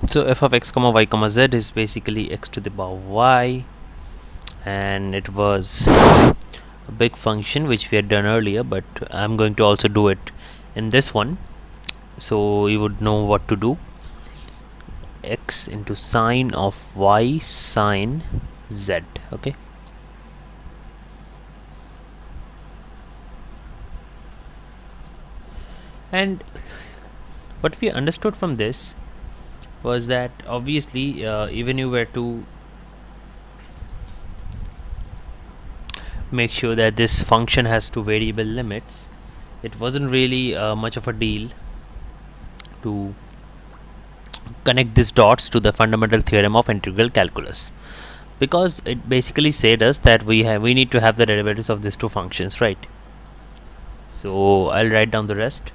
So f of x comma y comma z is basically x to the power y, and it was a big function which we had done earlier, but I'm going to also do it in this one, so you would know what to do. X into sine of y sine z. Okay, and what we understood from this was that obviously even you were to make sure that this function has two variable limits, it wasn't really much of a deal to connect these dots to the fundamental theorem of integral calculus, because it basically said us that we need to have the derivatives of these two functions, right? So I'll write down the rest.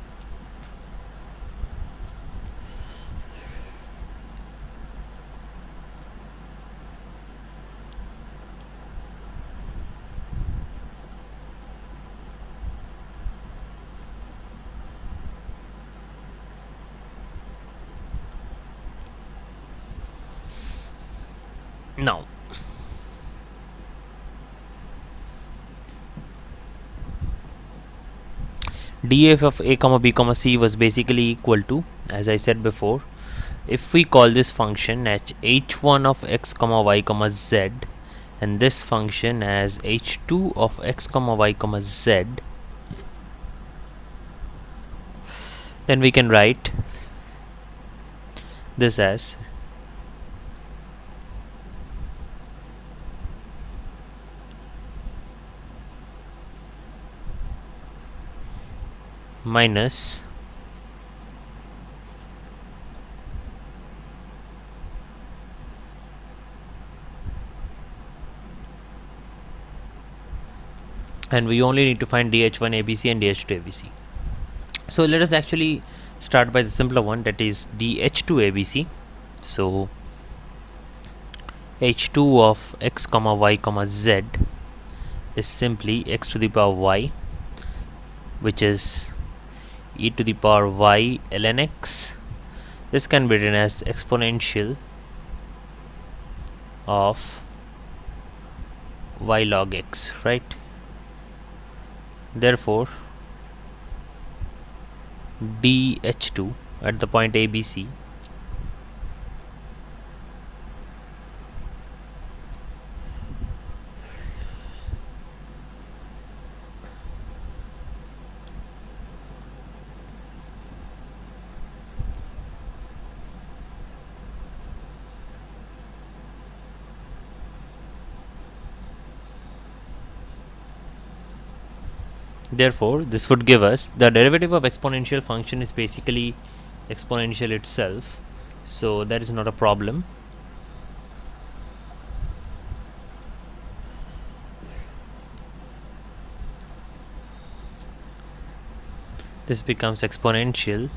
Now df of a comma b comma c was basically equal to, as I said before, if we call this function as h1 of x comma y comma z and this function as h2 of x comma y comma z, then we can write this as minus and we only need to find dh1 abc and dh2 abc. So let us actually start by the simpler one, that is dh2 abc. So h2 of x comma y comma z is simply x to the power y, which is e to the power y ln x. This can be written as exponential of y log x, right? Therefore dh2 at the point abc therefore this would give us the derivative of exponential function is basically exponential itself, so that is not a problem. This becomes exponential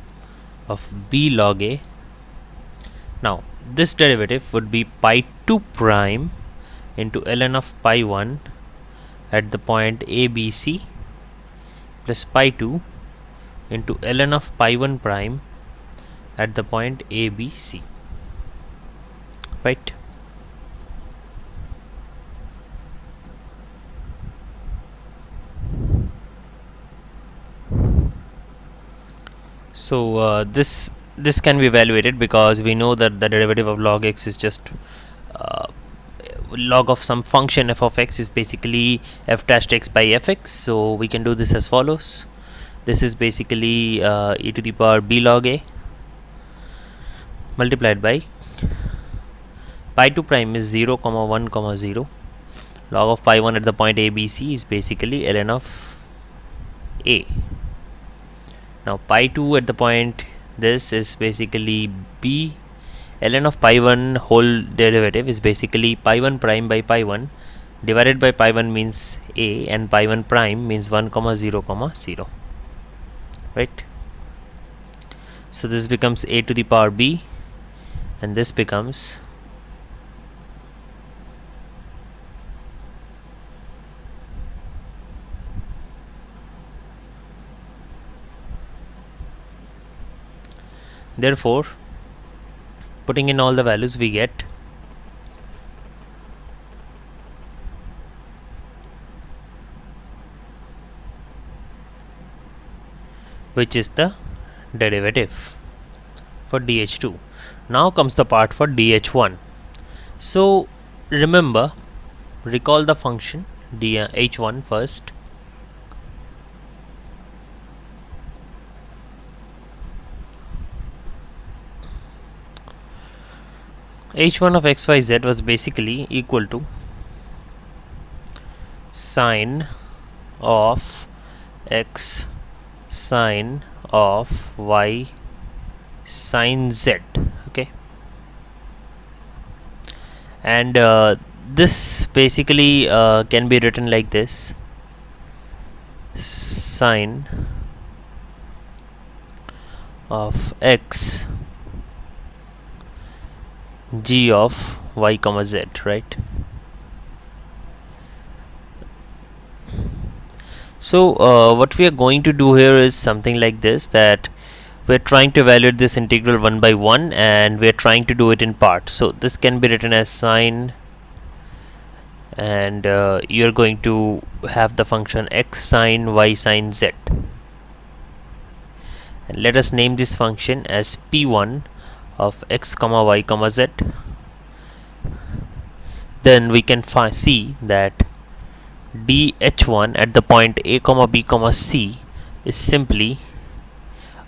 of b log a. Now this derivative would be pi 2 prime into ln of pi 1 at the point abc plus pi 2 into ln of pi 1 prime at the point abc, right? So this can be evaluated because we know that the derivative of log x is just uh, log of some function f of x is basically f dash x by fx. So we can do this as follows. This is basically e to the power b log a multiplied by pi 2 prime is 0 comma 1 comma 0. Log of pi 1 at the point abc is basically ln of a. Now pi 2 at the point this is basically b. Ln of pi 1 whole derivative is basically pi 1 prime by pi 1 divided by pi 1 means a and pi 1 prime means 1 comma 0 comma 0, right? So this becomes a to the power b and this becomes therefore Putting in all the values, we get which is the derivative for dh2. Now comes the part for dh1. So remember, recall the function dh1 first. h1 of xyz was basically equal to sine of x sine of y sine z. Okay, and this basically can be written like this: sine of x g of y comma z, right? So what we are going to do here is something like this, that we're trying to evaluate this integral one by one, and we're trying to do it in parts. So this can be written as sine, and you're going to have the function x sine y sine z, and let us name this function as p1 of x comma y comma z. Then we can see that dh1 at the point a comma b comma c is simply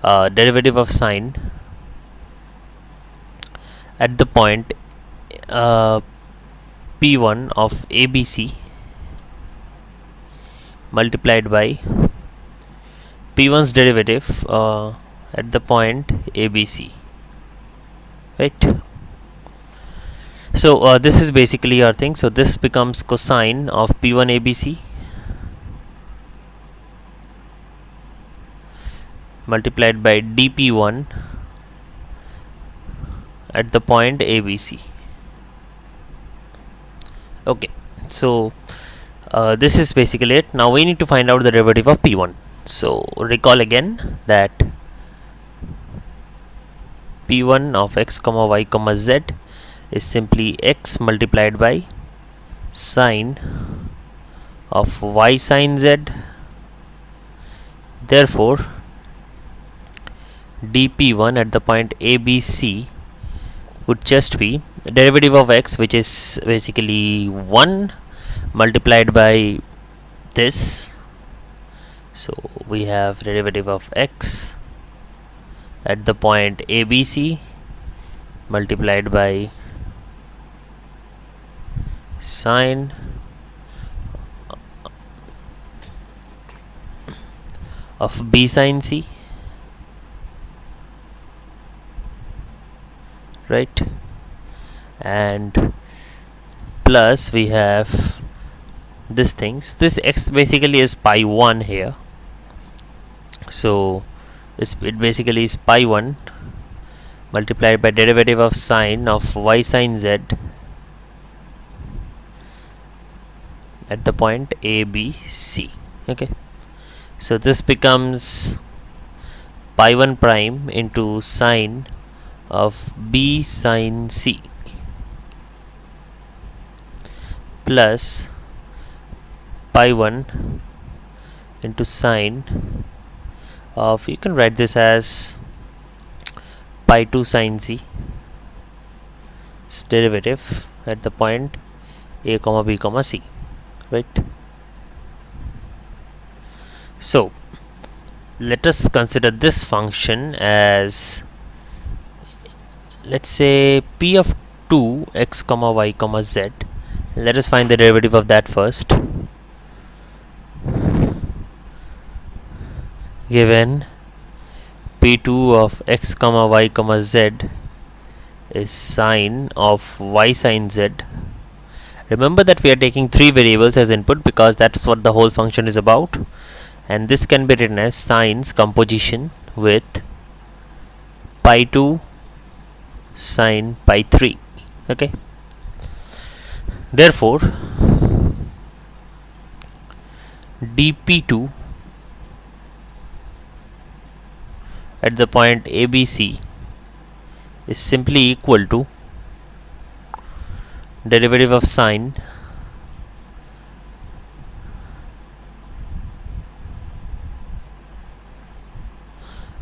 derivative of sine at the point p1 of abc multiplied by p1's derivative at the point abc, right? So this is basically our thing. So this becomes cosine of p1 abc multiplied by dp1 at the point abc. Okay, so this is basically it. Now we need to find out the derivative of p1. So recall again that p1 of x comma y comma z is simply x multiplied by sine of y sine z. Therefore dp1 at the point abc would just be the derivative of x, which is basically 1 multiplied by this. So we have derivative of x at the point abc multiplied by sine of b sine c, right? And plus we have this things. This x basically is pi 1 here, so it basically is pi 1 multiplied by derivative of sine of y sine z at the point abc. Okay, so this becomes pi 1 prime into sine of b sine c plus pi 1 into sine of, you can write this as pi 2 sine c, its derivative at the point a comma b comma c, right? So let us consider this function as, let's say, p of 2 x comma y comma z. Let us find the derivative of that first. Given p2 of x comma y comma z is sine of y sine z. Remember that we are taking 3 variables as input because that's what the whole function is about, and this can be written as sines composition with pi 2 sine pi 3. Okay, therefore dp2 at the point abc is simply equal to derivative of sine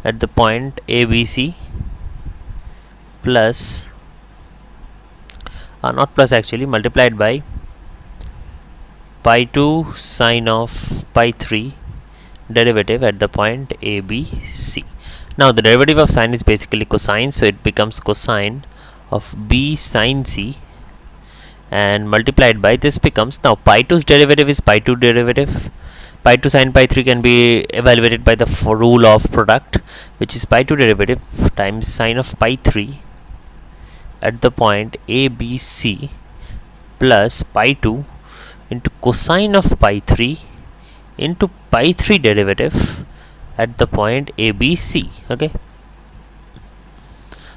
at the point ABC plus not plus actually, multiplied by pi 2 sine of pi 3 derivative at the point ABC. Now the derivative of sine is basically cosine, so it becomes cosine of B sine C, and multiplied by this becomes, now pi 2's derivative is pi 2 derivative. Pi 2 sine pi 3 can be evaluated by the rule of product, which is pi 2 derivative times sine of pi 3 at the point ABC plus pi 2 into cosine of pi 3 into pi 3 derivative at the point ABC. Okay,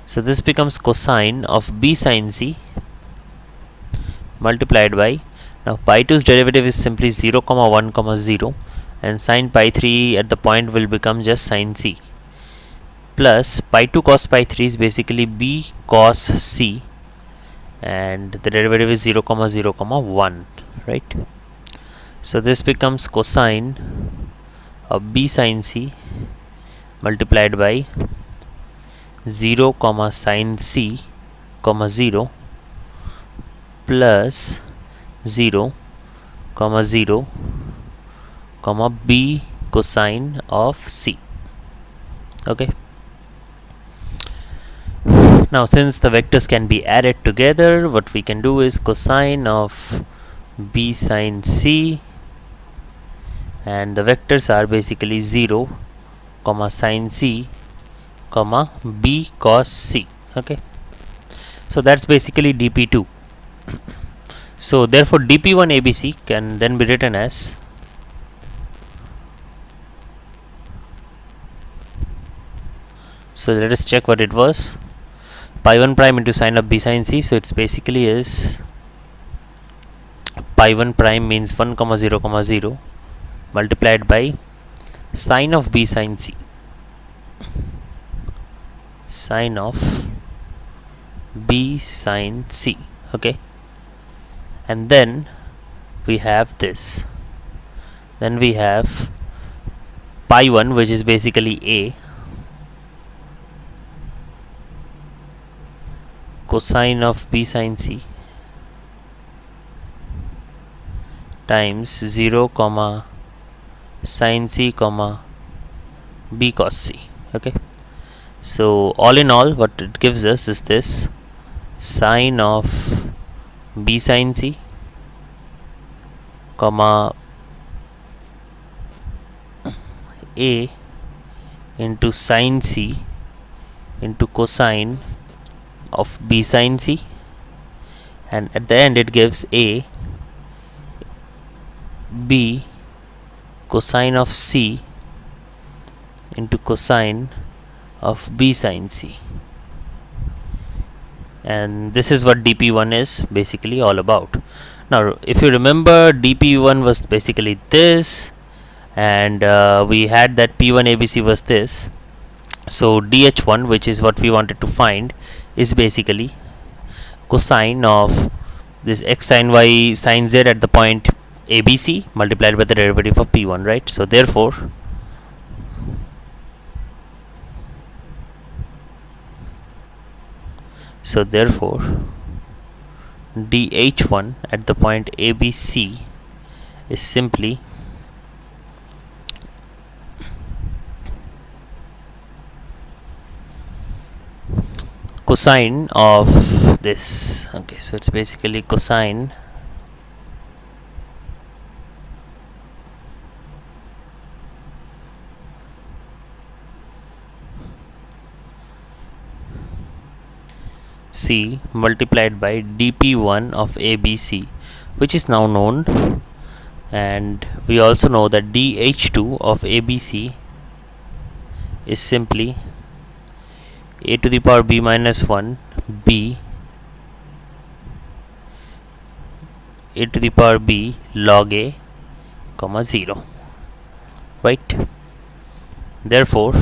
so this becomes cosine of B sine C multiplied by, now pi 2's derivative is simply 0 comma 1 comma 0, and sine pi 3 at the point will become just sine C, plus pi 2 cos pi 3 is basically B cos C, and the derivative is 0 comma 0 comma 1, right? So this becomes cosine of B sine C multiplied by 0 comma sine C comma 0 plus 0 comma 0 comma B cosine of C. Okay, now since the vectors can be added together, what we can do is cosine of B sine C, and the vectors are basically 0 comma sine C comma B cos C. Okay, so that's basically dp2. So therefore dp1 ABC can then be written as so let us check what it was. Pi 1 prime into sine of B sine C, so it's basically is pi 1 prime means 1 comma 0 comma 0 multiplied by sine of B sine C, sine of B sine C. Okay, and then we have this, then we have pi 1, which is basically A, cosine of B sine C times 0 comma sine C comma B cos C. Okay, so all in all what it gives us is this sine of B sine C comma A into sine C into cosine of B sine C, and at the end it gives A B cosine of C into cosine of B sine C, and this is what dp1 is basically all about. Now if you remember, dp1 was basically this, and we had that p1 ABC was this. So dh1, which is what we wanted to find, is basically cosine of this x sin y sin z at the point ABC multiplied by the derivative of p1, right? So therefore dh1 at the point ABC is simply cosine of this. Okay, so it's basically cosine C multiplied by dp1 of ABC, which is now known, and we also know that dh2 of ABC is simply a to the power b minus 1 b a to the power b log a comma 0, right? Therefore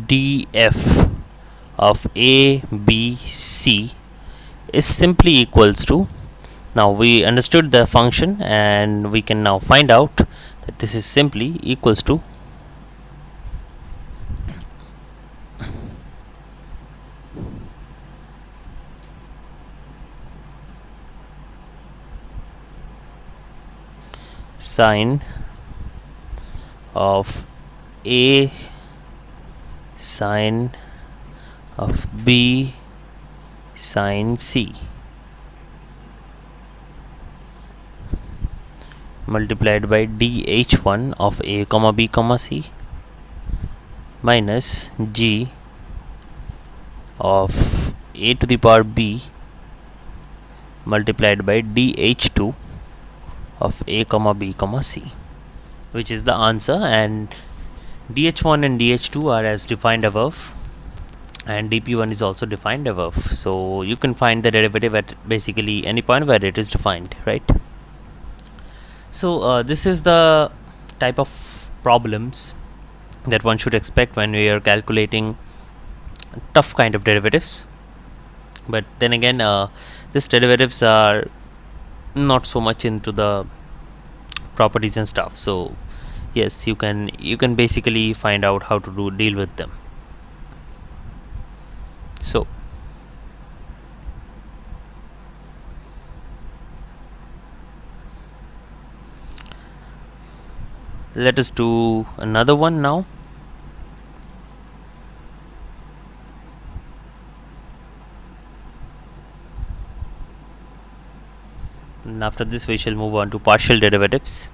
df of a b c is simply equals to, now we understood the function and we can now find out that this is simply equals to sine of a sine of b sine c multiplied by dh1 of a comma b comma c minus g of a to the power b multiplied by dh2 of a comma b comma c, which is the answer. And dh1 and dh2 are as defined above, and dp1 is also defined above, so you can find the derivative at basically any point where it is defined, right? So this is the type of problems that one should expect when we are calculating tough kind of derivatives. But then again, these derivatives are not so much into the properties and stuff, so yes, you can basically find out how to deal with them. So let us do another one now. And after this we shall move on to partial derivatives.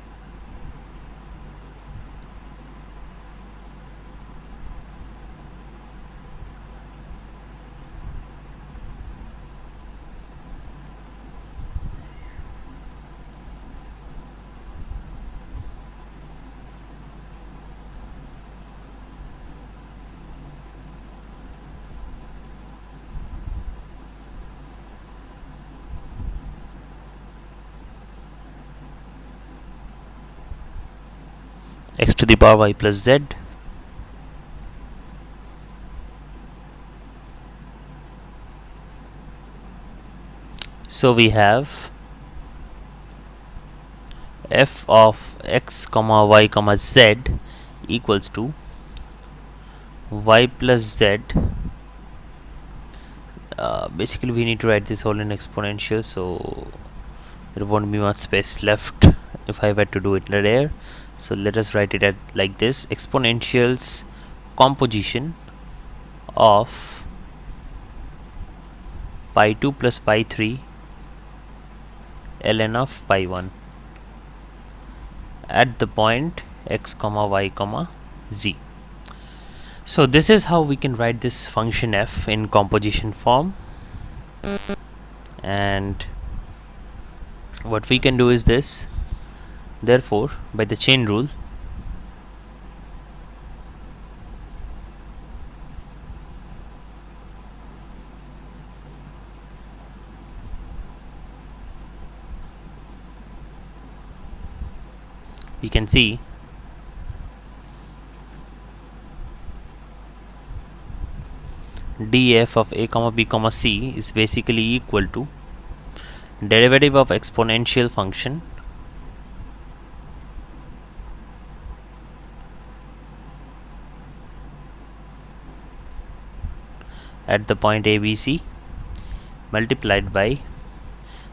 X to the power y plus z so we have f of x comma y comma z equals to y plus z. Basically we need to write this all in exponential, so there won't be much space left if I were to do it there. So let us write it at like this: exponentials composition of pi 2 plus pi 3 ln of pi 1 at the point x comma y comma z. So this is how we can write this function f in composition form, and what we can do is this. Therefore, by the chain rule, we can see df of a comma b comma c is basically equal to derivative of exponential function at the point ABC multiplied by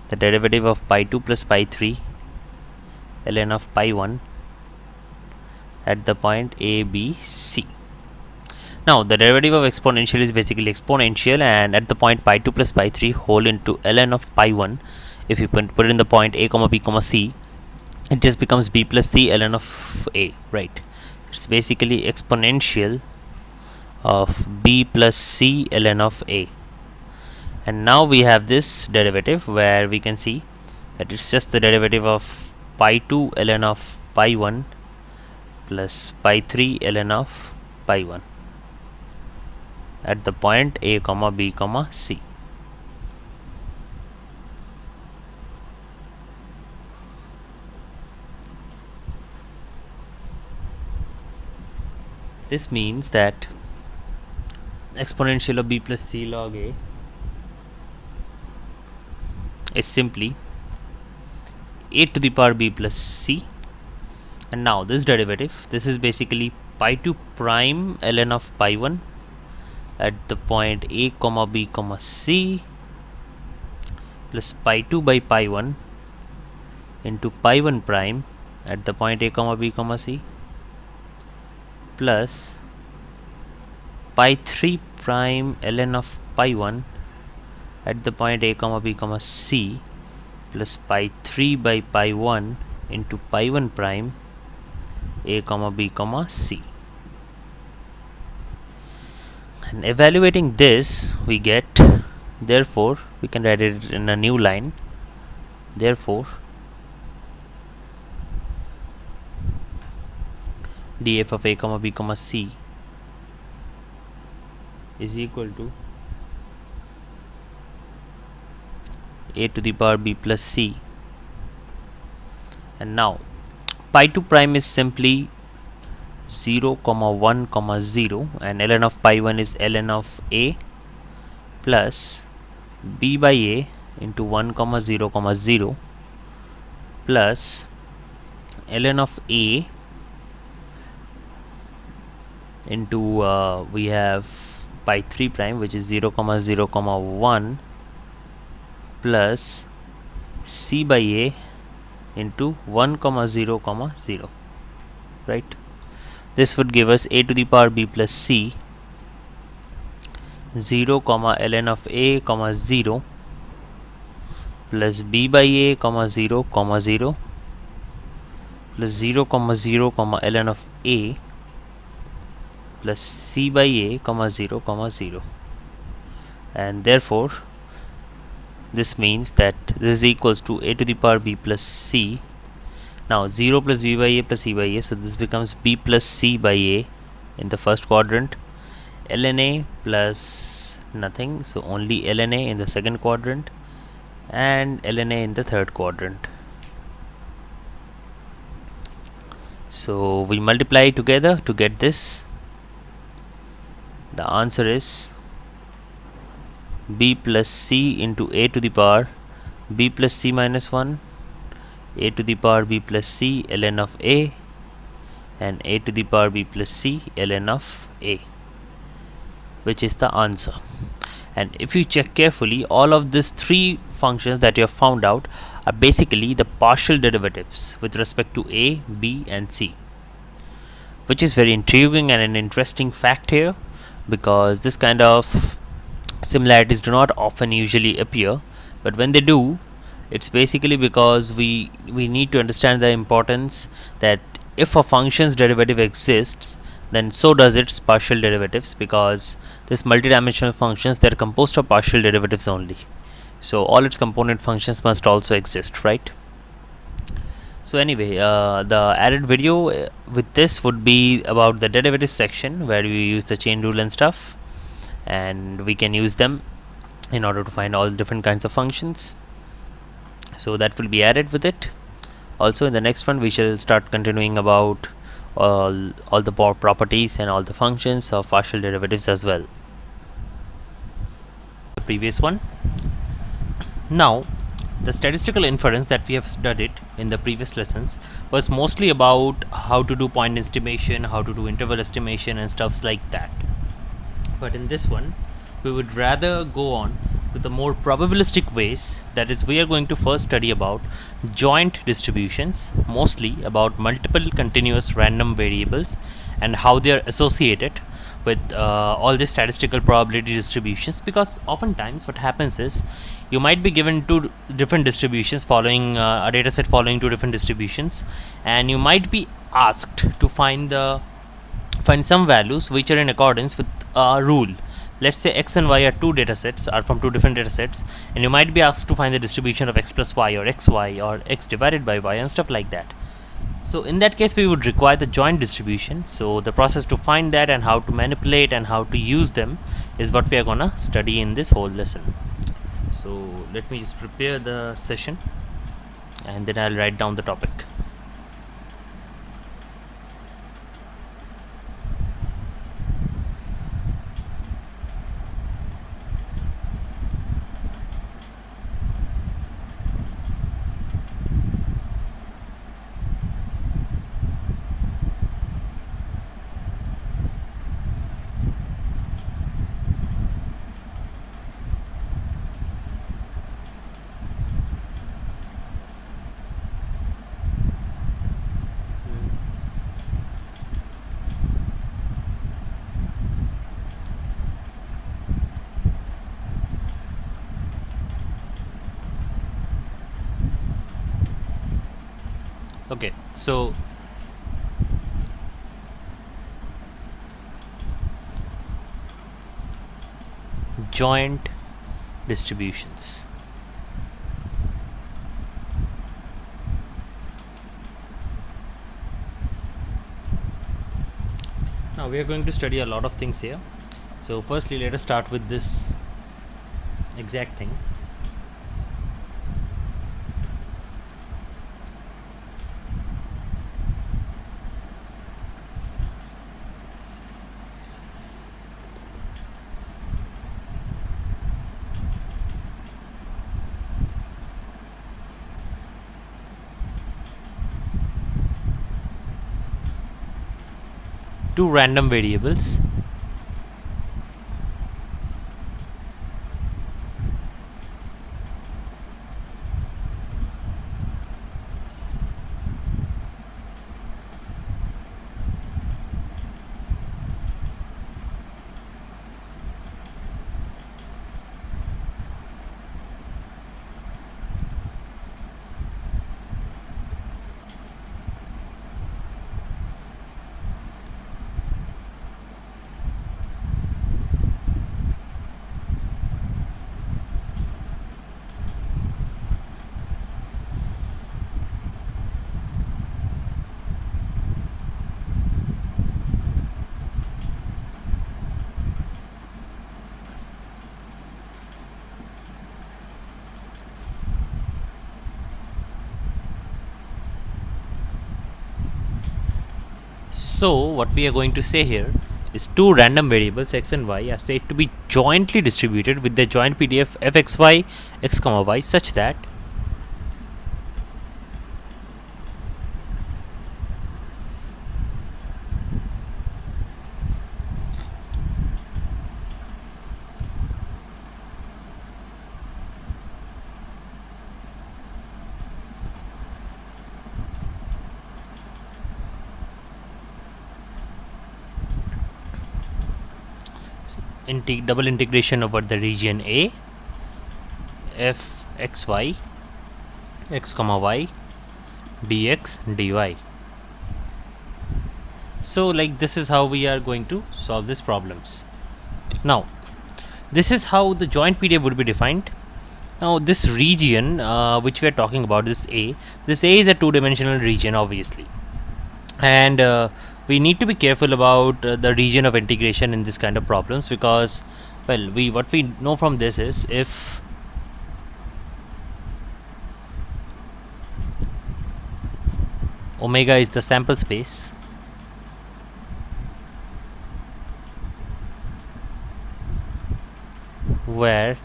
the derivative of pi 2 plus pi 3 ln of pi 1 at the point ABC. Now the derivative of exponential is basically exponential, and at the point pi 2 plus pi 3 whole into ln of pi 1, if you put it in the point a comma b comma c, it just becomes b plus c ln of a, right? It's basically exponential of b plus c ln of a. And now we have this derivative where we can see that it's just the derivative of pi 2 ln of pi 1 plus pi 3 ln of pi 1 at the point a comma b comma c. This means that exponential of b plus c log a is simply a to the power b plus c, and now this derivative, this is basically pi 2 prime ln of pi 1 at the point a comma b comma c plus pi 2 by pi 1 into pi 1 prime at the point a comma b comma c plus pi 3 prime ln of pi 1 at the point a comma b comma c plus pi 3 by pi 1 into pi 1 prime a comma b comma c. And evaluating this, we get, therefore we can write it in a new line, therefore df of a comma b comma c is equal to a to the power b plus c. And now pi 2 prime is simply 0 comma 1 comma 0, and ln of pi 1 is ln of a plus b by a into 1 comma 0 comma 0 plus ln of a into we have pi 3 prime, which is 0 comma 0 comma 1 plus c by a into 1 comma 0 comma 0, right? This would give us a to the power b plus c 0 comma ln of a comma 0 plus b by a comma 0 comma 0 plus 0 comma 0 comma ln of a plus c by a comma 0 comma 0. And therefore this means that this is equals to a to the power b plus c. Now 0 plus b by a plus c by a, so this becomes b plus c by a in the first quadrant, ln a plus nothing, so only ln a in the second quadrant, and ln a in the third quadrant. So we multiply together to get this. The answer is b plus c into a to the power b plus c minus 1, a to the power b plus c ln of a, and a to the power b plus c ln of a, which is the answer. And if you check carefully, all of these three functions that you have found out are basically the partial derivatives with respect to a, b and c, which is very intriguing and an interesting fact here, because this kind of similarities do not often usually appear, but when they do, it's basically because we need to understand the importance that if a function's derivative exists, then so does its partial derivatives, because this multidimensional functions, they're composed of partial derivatives only, so all its component functions must also exist, right? So anyway, the added video with this would be about the derivative section, where we use the chain rule and stuff, and we can use them in order to find all different kinds of functions. So that will be added with it. Also in the next one we shall start continuing about all the properties and all the functions of partial derivatives as well. The previous one. Now the statistical inference that we have studied in the previous lessons was mostly about how to do point estimation, how to do interval estimation and stuffs like that. But in this one we would rather go on to the more probabilistic ways. That is, we are going to first study about joint distributions, mostly about multiple continuous random variables and how they are associated with all the statistical probability distributions, because oftentimes what happens is you might be given two different distributions following a data set following two different distributions, and you might be asked to find some values which are in accordance with a rule. Let's say x and y are two data sets, are from two different data sets, and you might be asked to find the distribution of x plus y or xy or x divided by y and stuff like that. So in that case we would require the joint distribution. So the process to find that and how to manipulate and how to use them is what we are gonna study in this whole lesson. So let me just prepare the session and then I'll write down the topic. Okay, so joint distributions. Now we are going to study a lot of things here. So firstly, let us start with this exact thing. Two random variables So what we are going to say here is two random variables x and y are said to be jointly distributed with the joint PDF fxy x comma y such that double integration over the region A f x y x comma y dx dy. So like this is how we are going to solve these problems. Now this is how the joint PDF would be defined. Now this region which we are talking about, this A is a two-dimensional region obviously, and we need to be careful about the region of integration in this kind of problems, because well, what we know from this is if omega is the sample space, where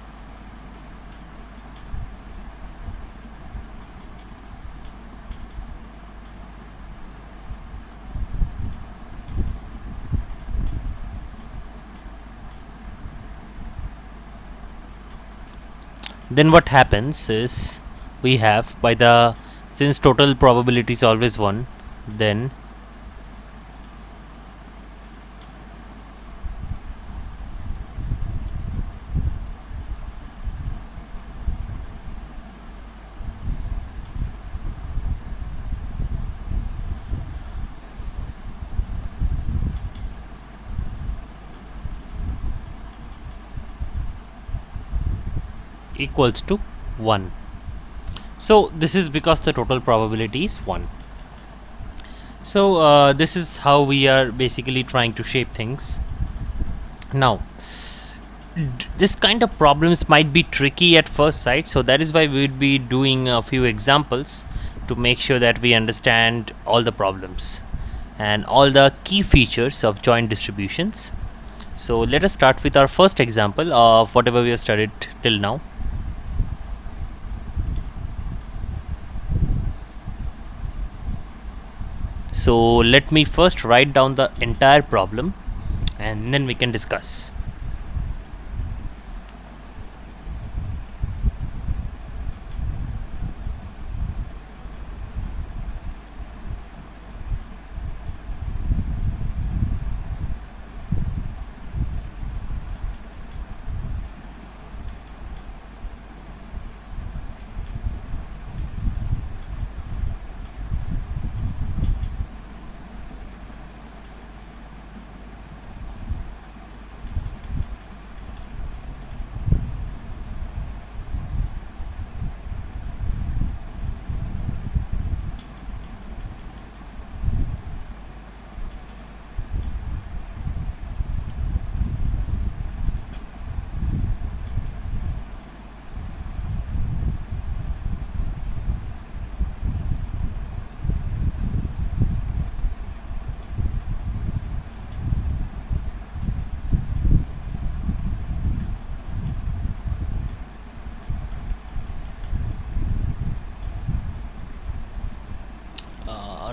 then what happens is we have, by the, since total probability is always 1, then equals to 1. So this is because the total probability is 1. So this is how we are basically trying to shape things. Now this kind of problems might be tricky at first sight, so that is why we would be doing a few examples to make sure that we understand all the problems and all the key features of joint distributions. So let us start with our first example of whatever we have studied till now. So let me first write down the entire problem and then we can discuss.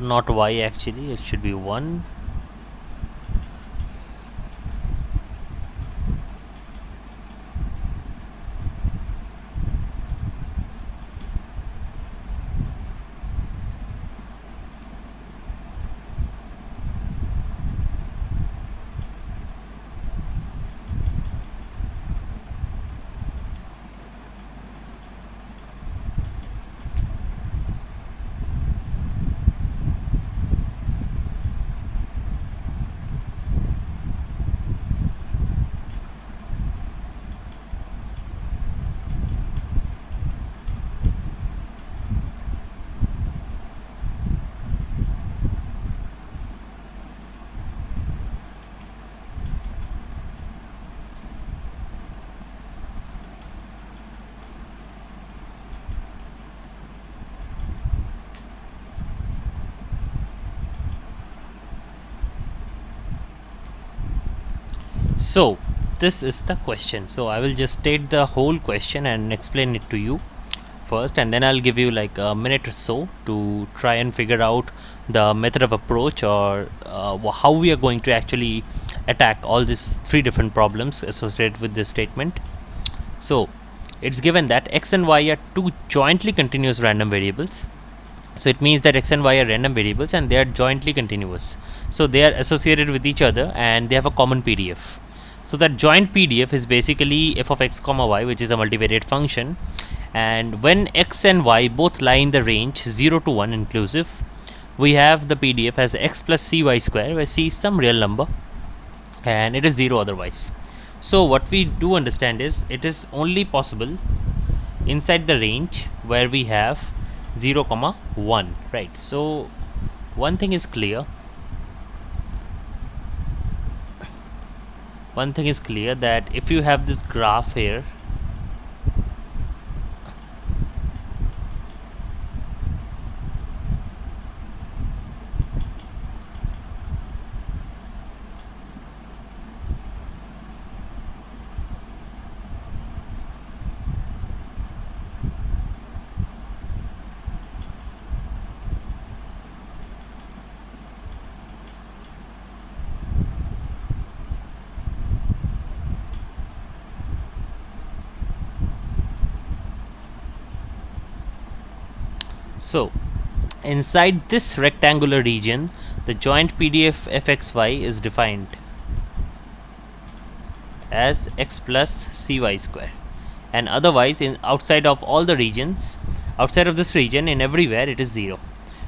not y actually, it should be 1. So this is the question. So I will just state the whole question and explain it to you first, and then I'll give you like a minute or so to try and figure out the method of approach, or how we are going to actually attack all these three different problems associated with this statement. So it's given that x and y are two jointly continuous random variables. So it means that x and y are random variables and they are jointly continuous. So they are associated with each other and they have a common PDF. So that joint PDF is basically f of x comma y, which is a multivariate function. And when x and y both lie in the range 0 to 1 inclusive, we have the PDF as x plus cy square, where c is some real number and it is 0 otherwise. So what we do understand is it is only possible inside the range where we have 0 comma 1, right? So one thing is clear that if you have this graph here, so inside this rectangular region, the joint PDF fxy is defined as x plus cy square, and otherwise in outside of all the regions, outside of this region, in everywhere it is 0.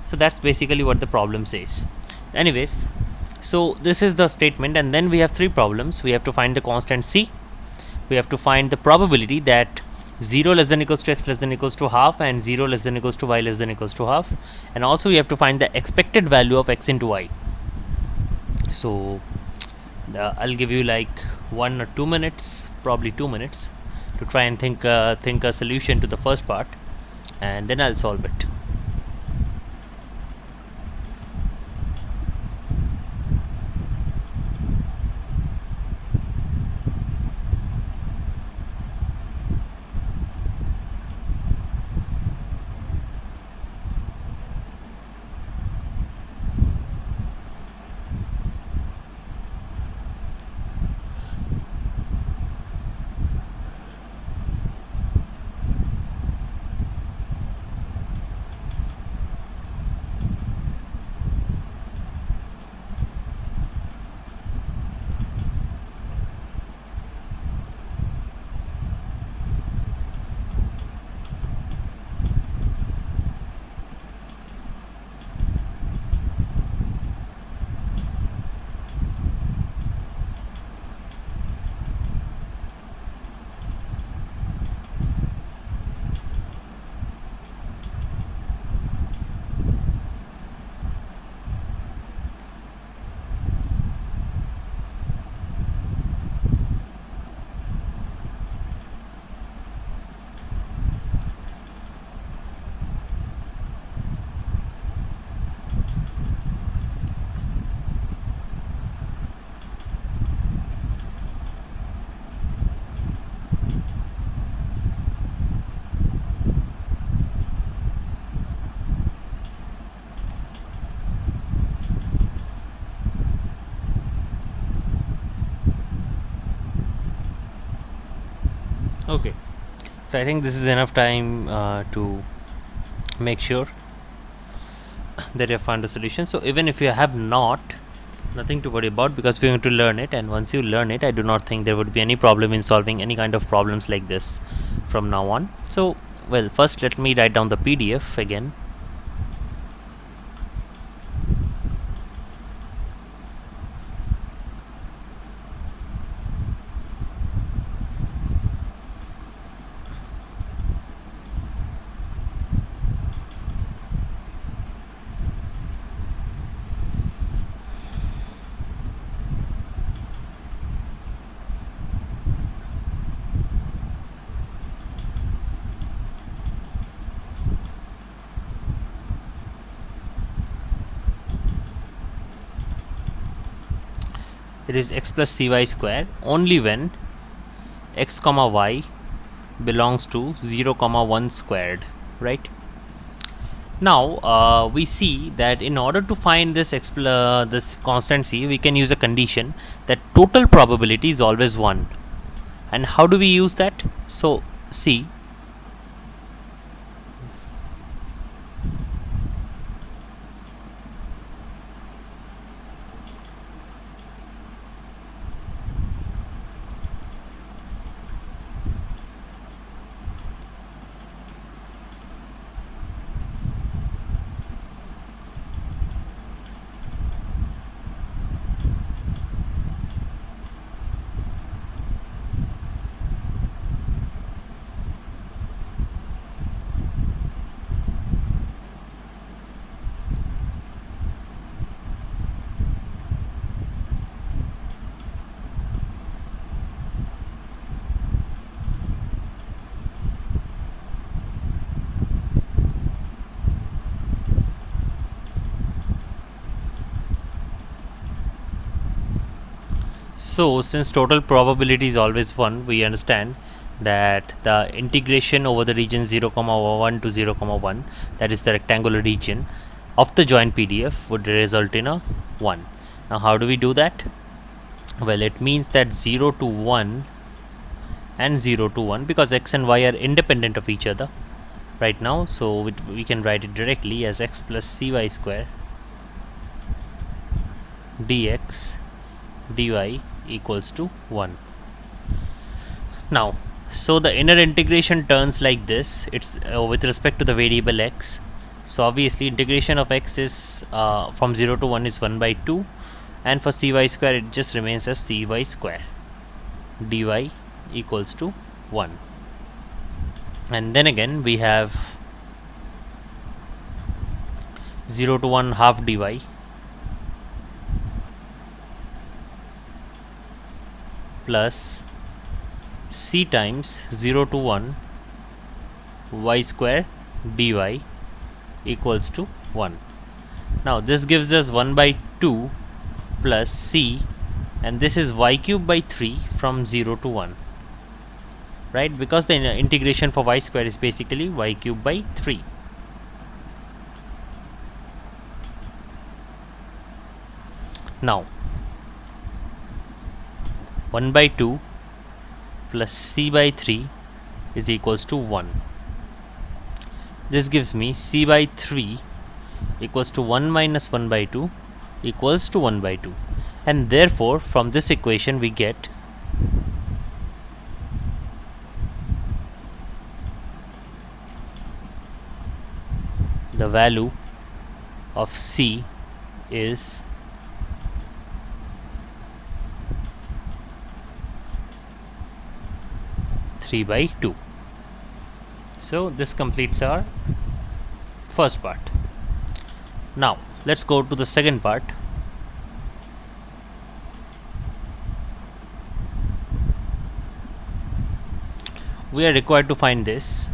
So that's basically what the problem says. Anyways, so this is the statement, and then we have three problems. We have to find the constant c, we have to find the probability that 0 less than equals to x less than equals to half, and 0 less than equals to y less than equals to half, and also we have to find the expected value of x into y. So I'll give you like 1 or 2 minutes, probably 2 minutes, to try and think a solution to the first part, and then I'll solve it. Okay, so I think this is enough time to make sure that you have found the solution. So even if you have not, nothing to worry about, because we're going to learn it, and once you learn it, I do not think there would be any problem in solving any kind of problems like this from now on. So, well, first let me write down the PDF again. It is x plus cy square only when x comma y belongs to 0 comma 1 squared, right? Now we see that in order to find this constant c, we can use a condition that total probability is always 1. And how do we use that? So see, so since total probability is always 1, we understand that the integration over the region 0 comma 1 to 0 comma 1, that is the rectangular region of the joint PDF, would result in a 1. Now how do we do that? Well, it means that 0 to 1 and 0 to 1, because x and y are independent of each other right now, so we can write it directly as x plus cy square dx dy equals to 1. Now, so the inner integration turns like this. It's with respect to the variable x. So obviously integration of x is from 0 to 1 is 1 by 2, and for cy square it just remains as cy square dy equals to 1. And then again we have 0 to 1 half dy plus c times 0 to 1 y square dy equals to 1. Now this gives us 1 by 2 plus c, and this is y cube by 3 from 0 to 1, right? Because the integration for y square is basically y cube by 3. Now 1 by 2 plus c by 3 is equals to 1. This gives me c by 3 equals to 1 minus 1 by 2 equals to 1 by 2. And therefore, from this equation we get the value of c is 3 by 2. So this completes our first part. Now let's go to the second part. We are required to find this.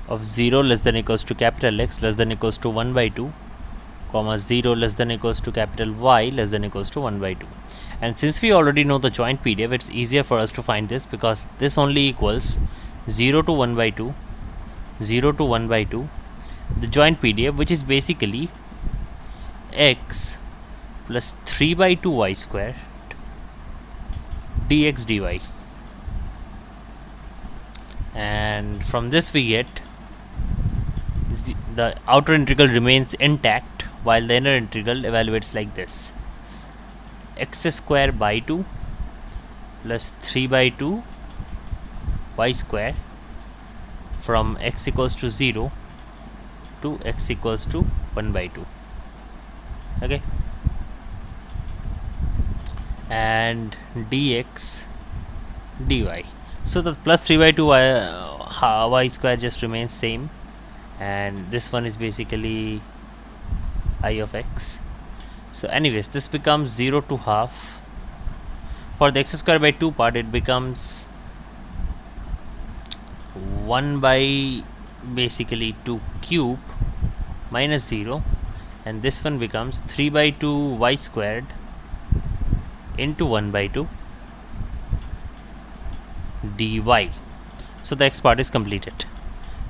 Of 0 less than equals to capital X less than equals to 1 by 2, comma 0 less than equals to capital Y less than equals to 1 by 2. And since we already know the joint PDF, it's easier for us to find this, because this only equals 0 to 1 by 2, 0 to 1 by 2, the joint PDF, which is basically x plus 3 by 2 y square dx dy. And from this we get the outer integral remains intact, while the inner integral evaluates like this: x square by 2 plus 3 by 2 y square from x equals to 0 to x equals to 1 by 2. Okay, and dx dy. So the plus 3 by 2 y square just remains same, and this one is basically I of x. So anyways, this becomes 0 to half. For the x square by 2 part, it becomes 1 by basically 2 cube minus 0, and this one becomes 3 by 2 y squared into 1 by 2 dy. So the x part is completed.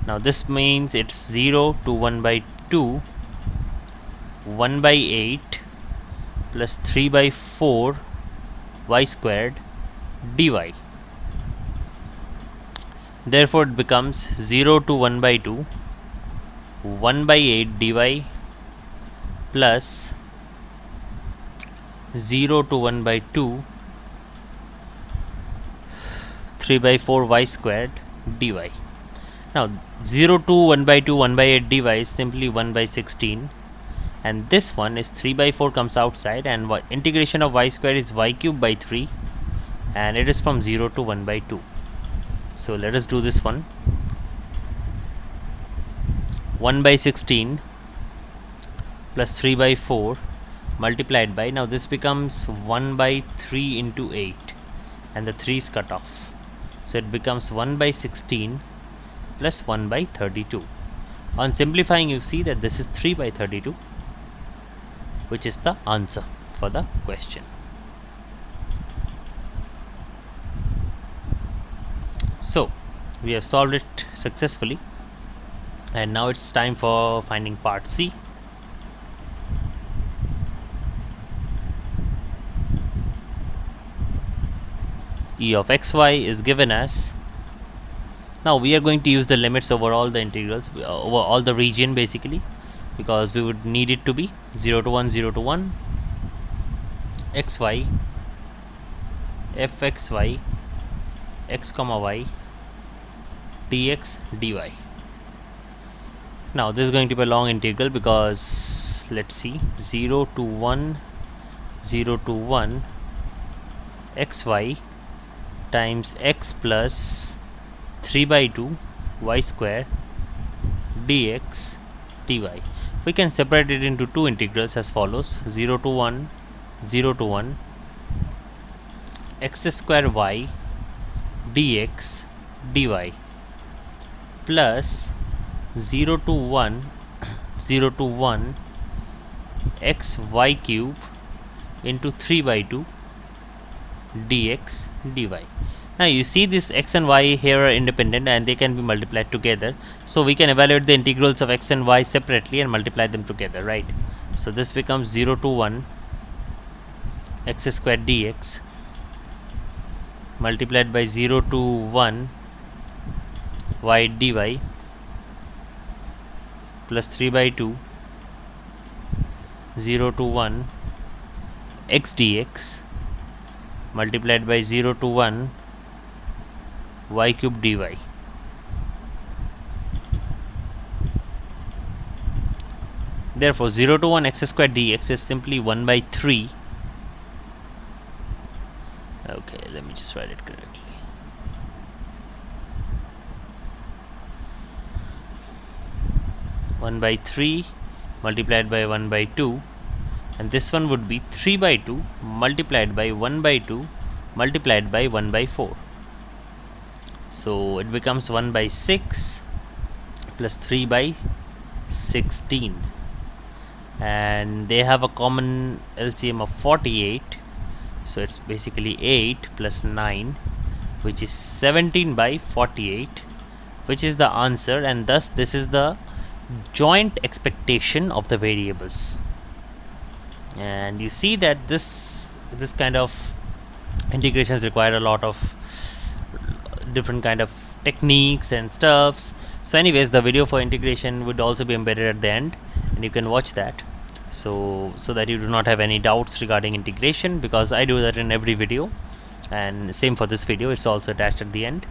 Now this means it's 0 to 1 by 2, 1 by 8 plus 3 by 4 y squared dy. Therefore it becomes 0 to 1 by 2, 1 by 8 dy plus 0 to 1 by 2, 3 by 4 y squared dy. Now 0 to 1 by 2, 1 by 8 dy is simply 1 by 16, and this one is 3 by 4 comes outside, and integration of y square is y cube by 3, and it is from 0 to 1 by 2. So let us do this one. 1 by 16 plus 3 by 4 multiplied by, now this becomes 1 by 3 into 8, and the 3 is cut off, so it becomes 1 by 16 plus 1 by 32. On simplifying, you see that this is 3 by 32, which is the answer for the question. So we have solved it successfully, and now it's time for finding part C. E of xy is given as, now we are going to use the limits over all the integrals, over all the region basically, because we would need it to be 0 to 1, 0 to 1, xy, fxy, x comma y, dx dy. Now this is going to be a long integral, because let's see, 0 to 1, 0 to 1, xy times x plus 3 by 2 y square dx dy. We can separate it into two integrals as follows: 0 to 1, 0 to 1, x square y dx dy plus 0 to 1, 0 to 1, x y cube into 3 by 2 dx dy. Now you see this x and y here are independent, and they can be multiplied together, so we can evaluate the integrals of x and y separately and multiply them together, right? So this becomes 0 to 1 x square dx multiplied by 0 to 1 y dy plus 3 by 2 0 to 1 x dx multiplied by 0 to 1 y cube dy. Therefore 0 to 1 x square dx is simply 1 by 3. Okay, let me just write it correctly. One by 3 multiplied by 1 by 2, and this one would be 3 by 2 multiplied by 1 by 2 multiplied by 1 by 4. So it becomes 1 by 6 plus 3 by 16, and they have a common LCM of 48. So it's basically 8 plus 9, which is 17 by 48, which is the answer, and thus this is the joint expectation of the variables. And you see that this kind of integrations require a lot of different kind of techniques and stuffs. So anyways, the video for integration would also be embedded at the end, and you can watch that, so that you do not have any doubts regarding integration, because I do that in every video, and same for this video, it's also attached at the end.